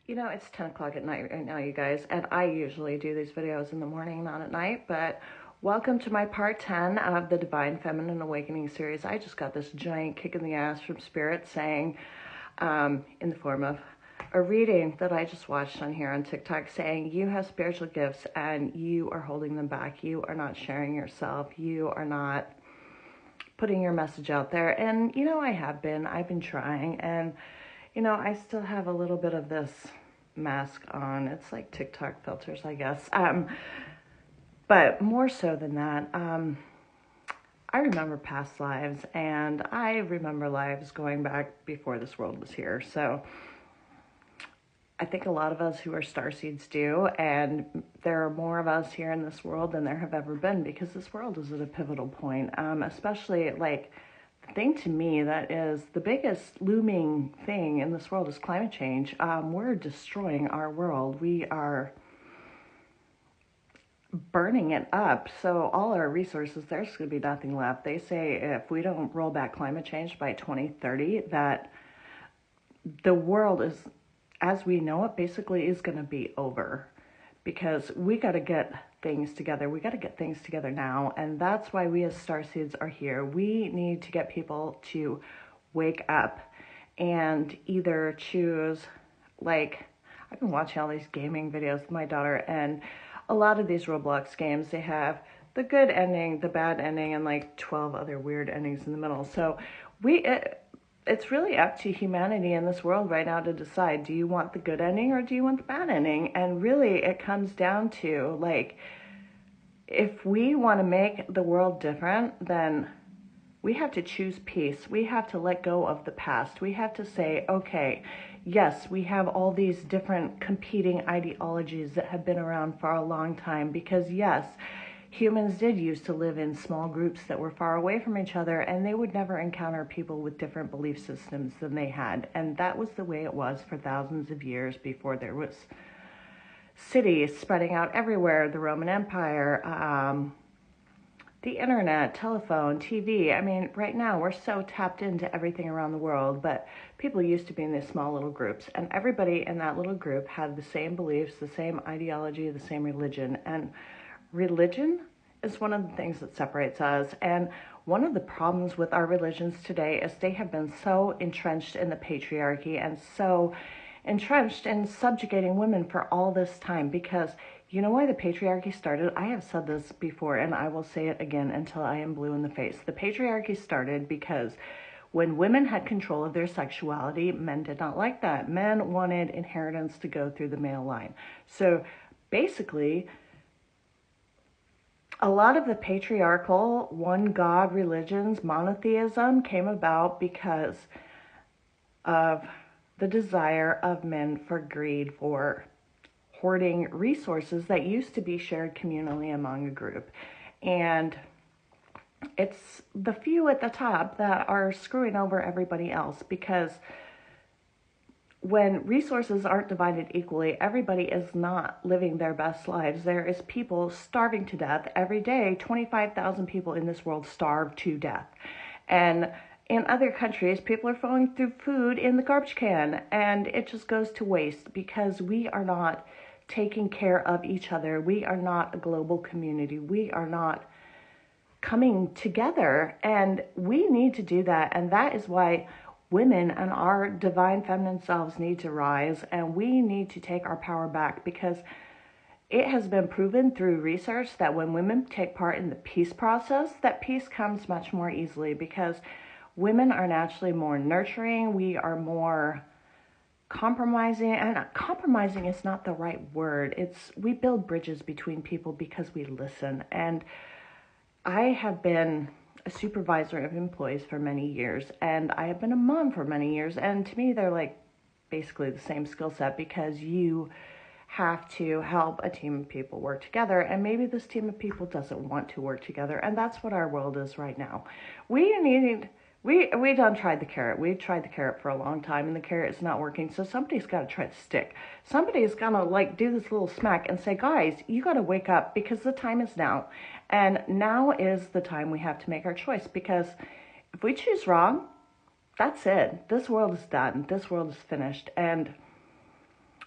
You know, it's 10 o'clock at night right now, you guys, and I usually do these videos in the morning, not at night, but welcome to my part 10 of the Divine Feminine Awakening series. I just got this giant kick in the ass from Spirit saying, in the form of a reading that I just watched on here on TikTok, saying you have spiritual gifts and you are holding them back. You are not sharing yourself. You are not putting your message out there. And, you know, I've been trying, and I still have a little bit of this mask on. It's like TikTok filters, I guess. But more so than that, I remember past lives, and I remember lives going back before this world was here. So I think a lot of us who are starseeds do, and there are more of us here in this world than there have ever been, because this world is at a pivotal point, especially like the thing to me that is the biggest looming thing in this world is climate change. We're destroying our world. We are burning it up. So all our resources, there's going to be nothing left. They say if we don't roll back climate change by 2030, that the world is, as we know it, basically is going to be over, because we got to get things together. We got to get things together now. And that's why we as starseeds are here. We need to get people to wake up and either choose, like, I've been watching all these gaming videos with my daughter, and a lot of these Roblox games, they have the good ending, the bad ending, and like 12 other weird endings in the middle. So it's really up to humanity in this world right now to decide, do you want the good ending or do you want the bad ending? And really it comes down to, like, if we want to make the world different, then we have to choose peace. We have to let go of the past. We have to say, okay, yes, we have all these different competing ideologies that have been around for a long time, because yes, humans did used to live in small groups that were far away from each other, and they would never encounter people with different belief systems than they had. And that was the way it was for thousands of years before there was cities spreading out everywhere, the Roman Empire, the internet, telephone, TV. I mean, right now we're so tapped into everything around the world, but people used to be in these small little groups, and everybody in that little group had the same beliefs, the same ideology, the same religion. And religion is one of the things that separates us. And one of the problems with our religions today is they have been so entrenched in the patriarchy and so entrenched in subjugating women for all this time. Because you know why the patriarchy started? I have said this before, and I will say it again until I am blue in the face. The patriarchy started because when women had control of their sexuality, men did not like that. Men wanted inheritance to go through the male line. So basically, a lot of the patriarchal one God religions, monotheism, came about because of the desire of men for greed, for hoarding resources that used to be shared communally among a group. And it's the few at the top that are screwing over everybody else, because when resources aren't divided equally, everybody is not living their best lives. There is people starving to death every day. 25,000 people in this world starve to death. And in other countries, people are throwing through food in the garbage can, and it just goes to waste because we are not taking care of each other. We are not a global community. We are not coming together, and we need to do that. And that is why women and our divine feminine selves need to rise, and we need to take our power back, because it has been proven through research that when women take part in the peace process, that peace comes much more easily, because women are naturally more nurturing. We are more compromising, and compromising is not the right word. We build bridges between people because we listen. And I have been a supervisor of employees for many years, and I have been a mom for many years, and to me they're like basically the same skill set, because you have to help a team of people work together, and maybe this team of people doesn't want to work together, and that's what our world is right now. We done tried the carrot. We've tried the carrot for a long time, and the carrot is not working, so somebody's got to try the stick. Somebody's gonna like do this little smack and say, guys, you got to wake up, because the time is now. And now is the time we have to make our choice, because if we choose wrong, that's it. This world is done. This world is finished. And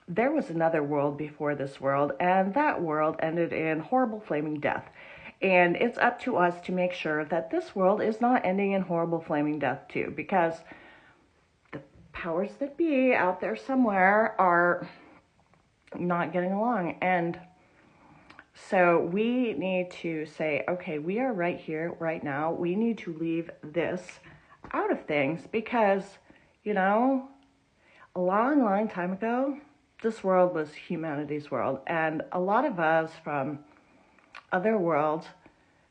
there was another world before this world, and that world ended in horrible flaming death. And it's up to us to make sure that this world is not ending in horrible flaming death too, because the powers that be out there somewhere are not getting along. And so we need to say, okay, we are right here, right now. We need to leave this out of things because, you know, a long, long time ago, this world was humanity's world. And a lot of us from other worlds,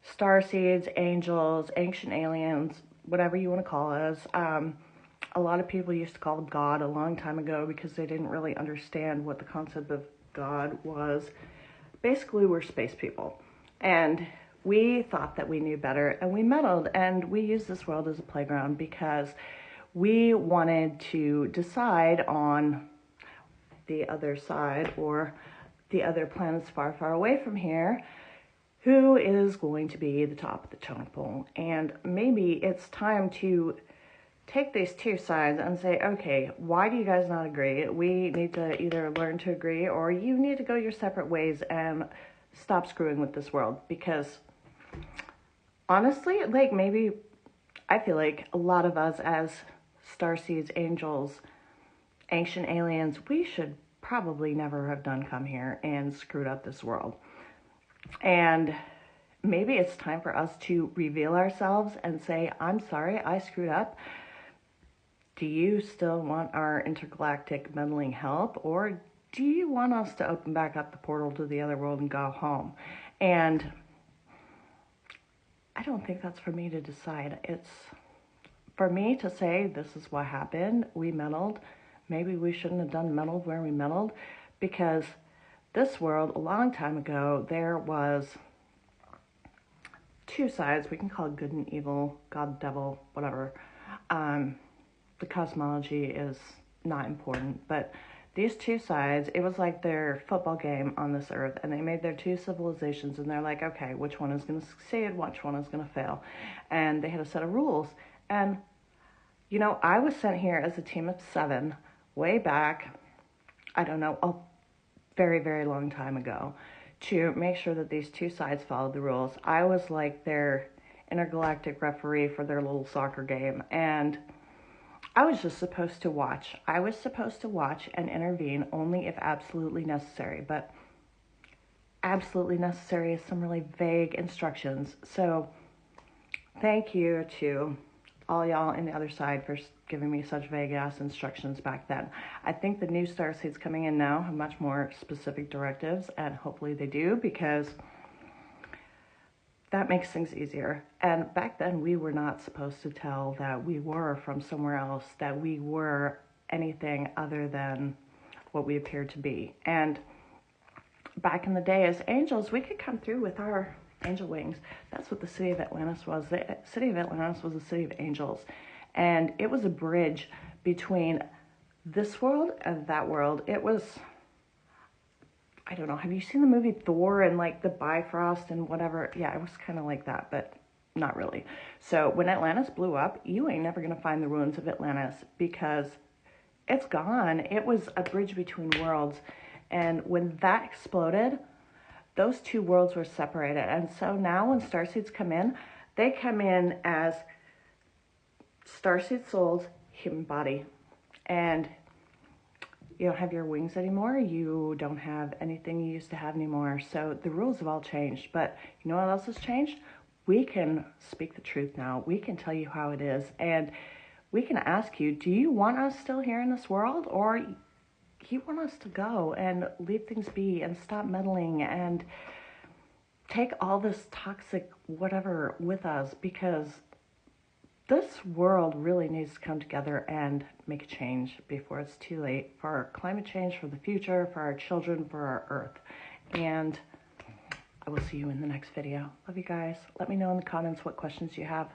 starseeds, angels, ancient aliens, whatever you want to call us, a lot of people used to call them God a long time ago because they didn't really understand what the concept of God was. Basically, we're space people. And we thought that we knew better, and we meddled, and we used this world as a playground because we wanted to decide on the other side or the other planets far, far away from here who is going to be the top of the totem pole. And maybe it's time to take these two sides and say, okay, why do you guys not agree? We need to either learn to agree or you need to go your separate ways and stop screwing with this world. Because honestly, like maybe I feel like a lot of us as starseeds, angels, ancient aliens, we should probably never have done come here and screwed up this world. And maybe it's time for us to reveal ourselves and say, I'm sorry, I screwed up. Do you still want our intergalactic meddling help, or do you want us to open back up the portal to the other world and go home? And I don't think that's for me to decide. It's for me to say, this is what happened. We meddled. Maybe we shouldn't have done meddled where we meddled, because this world, a long time ago, there was two sides. We can call it good and evil, God, devil, whatever. The cosmology is not important, but these two sides, it was like their football game on this earth, and they made their two civilizations, and they're like, okay, which one is going to succeed, which one is going to fail? And they had a set of rules. And, you know, I was sent here as a team of 7 way back, I don't know, a very, very long time ago, to make sure that these two sides followed the rules. I was like their intergalactic referee for their little soccer game, and I was just supposed to watch. I was supposed to watch and intervene only if absolutely necessary, but absolutely necessary is some really vague instructions. So thank you to all y'all on the other side for giving me such vague ass instructions back then. I think the new starseeds coming in now have much more specific directives, and hopefully they do, because that makes things easier. And back then, we were not supposed to tell that we were from somewhere else, that we were anything other than what we appeared to be. And back in the day, as angels, we could come through with our angel wings. That's what the city of Atlantis was. The city of Atlantis was a city of angels. And it was a bridge between this world and that world. It was, I don't know, have you seen the movie Thor and like the Bifrost and whatever? Yeah, it was kind of like that, but not really. So when Atlantis blew up, you ain't never going to find the ruins of Atlantis because it's gone. It was a bridge between worlds. And when that exploded, those two worlds were separated. And so now when starseeds come in, they come in as starseed souls, human body. And you don't have your wings anymore. You don't have anything you used to have anymore. So the rules have all changed. But you know what else has changed? We can speak the truth now. We can tell you how it is. And we can ask you, do you want us still here in this world? Or you want us to go and leave things be and stop meddling and take all this toxic whatever with us? Because this world really needs to come together and make a change before it's too late for our climate change, for the future, for our children, for our earth. And I will see you in the next video. Love you guys. Let me know in the comments what questions you have.